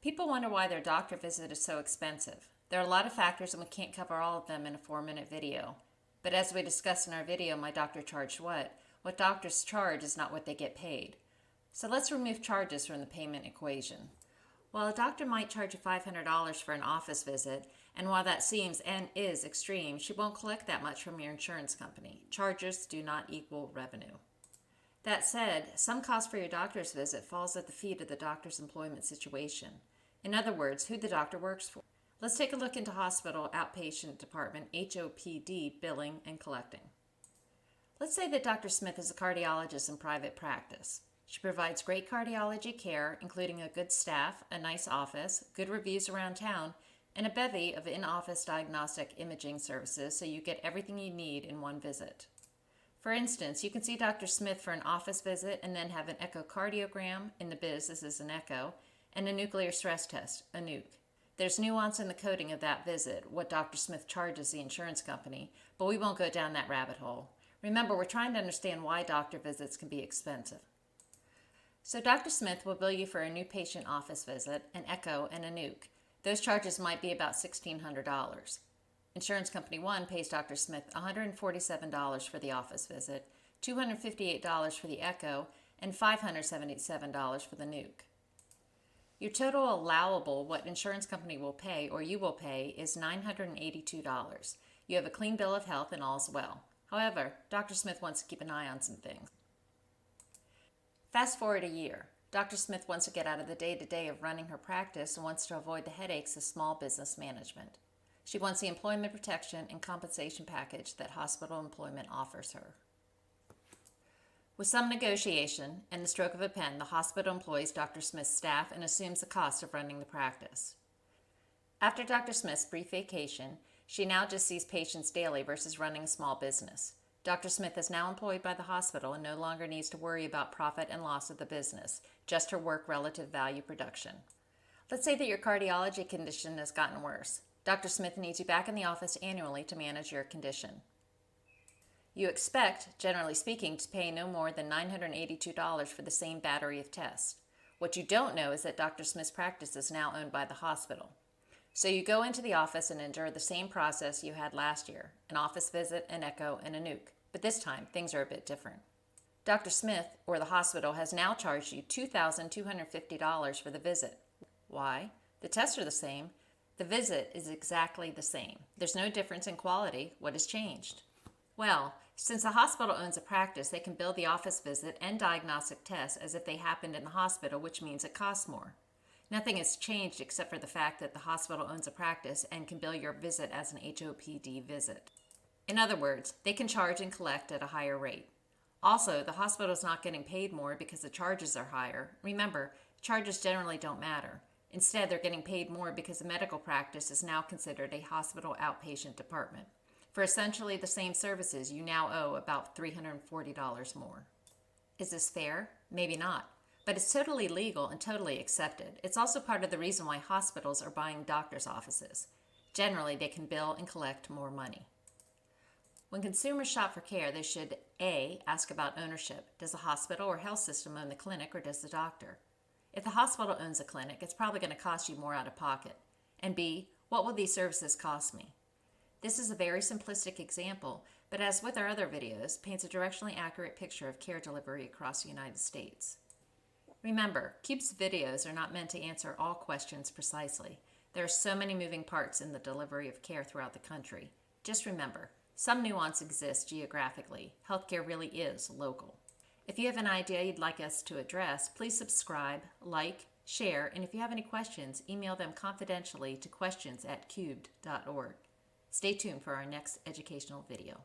People wonder why their doctor visit is so expensive. There are a lot of factors and we can't cover all of them in a 4-minute video. But as we discussed in our video, My Doctor Charged what doctors charge is not what they get paid. So let's remove charges from the payment equation. While a doctor might charge you $500 for an office visit, and while that seems and is extreme, she won't collect that much from your insurance company. Charges do not equal revenue. That said, some cost for your doctor's visit falls at the feet of the doctor's employment situation. In other words, who the doctor works for. Let's take a look into hospital outpatient department HOPD billing and collecting. Let's say that Dr. Smith is a cardiologist in private practice. She provides great cardiology care, including a good staff, a nice office, good reviews around town, and a bevy of in-office diagnostic imaging services so you get everything you need in one visit. For instance, you can see Dr. Smith for an office visit and then have an echocardiogram, in the biz this is an echo, and a nuclear stress test, a nuke. There's nuance in the coding of that visit, what Dr. Smith charges the insurance company, but we won't go down that rabbit hole. Remember, we're trying to understand why doctor visits can be expensive. So Dr. Smith will bill you for a new patient office visit, an echo, and a nuke. Those charges might be about $1,600. Insurance Company 1 pays Dr. Smith $147 for the office visit, $258 for the echo, and $577 for the nuke. Your total allowable, what insurance company will pay or you will pay, is $982. You have a clean bill of health and all's well. However, Dr. Smith wants to keep an eye on some things. Fast forward a year. Dr. Smith wants to get out of the day-to-day of running her practice and wants to avoid the headaches of small business management. She wants the employment protection and compensation package that hospital employment offers her. With some negotiation and the stroke of a pen, the hospital employs Dr. Smith's staff and assumes the cost of running the practice. After Dr. Smith's brief vacation, she now just sees patients daily versus running a small business. Dr. Smith is now employed by the hospital and no longer needs to worry about profit and loss of the business, just her work relative value production. Let's say that your cardiology condition has gotten worse. Dr. Smith needs you back in the office annually to manage your condition. You expect, generally speaking, to pay no more than $982 for the same battery of tests. What you don't know is that Dr. Smith's practice is now owned by the hospital. So you go into the office and endure the same process you had last year, an office visit, an echo, and a nuke. But this time, things are a bit different. Dr. Smith, or the hospital, has now charged you $2,250 for the visit. Why? The tests are the same. The visit is exactly the same. There's no difference in quality. What has changed? Well, since the hospital owns a practice, they can bill the office visit and diagnostic tests as if they happened in the hospital, which means it costs more. Nothing has changed except for the fact that the hospital owns a practice and can bill your visit as an HOPD visit. In other words, they can charge and collect at a higher rate. Also, the hospital is not getting paid more because the charges are higher. Remember, charges generally don't matter. Instead, they're getting paid more because a medical practice is now considered a hospital outpatient department. For essentially the same services, you now owe about $340 more. Is this fair? Maybe not. But it's totally legal and totally accepted. It's also part of the reason why hospitals are buying doctors' offices. Generally, they can bill and collect more money. When consumers shop for care, they should A, ask about ownership. Does the hospital or health system own the clinic or does the doctor? If the hospital owns a clinic, it's probably going to cost you more out of pocket. And B, what will these services cost me? This is a very simplistic example, but as with our other videos, paints a directionally accurate picture of care delivery across the United States. Remember, CUBE's videos are not meant to answer all questions precisely. There are so many moving parts in the delivery of care throughout the country. Just remember, some nuance exists geographically. Healthcare really is local. If you have an idea you'd like us to address, please subscribe, like, share, and if you have any questions, email them confidentially to questions@cubed.org. Stay tuned for our next educational video.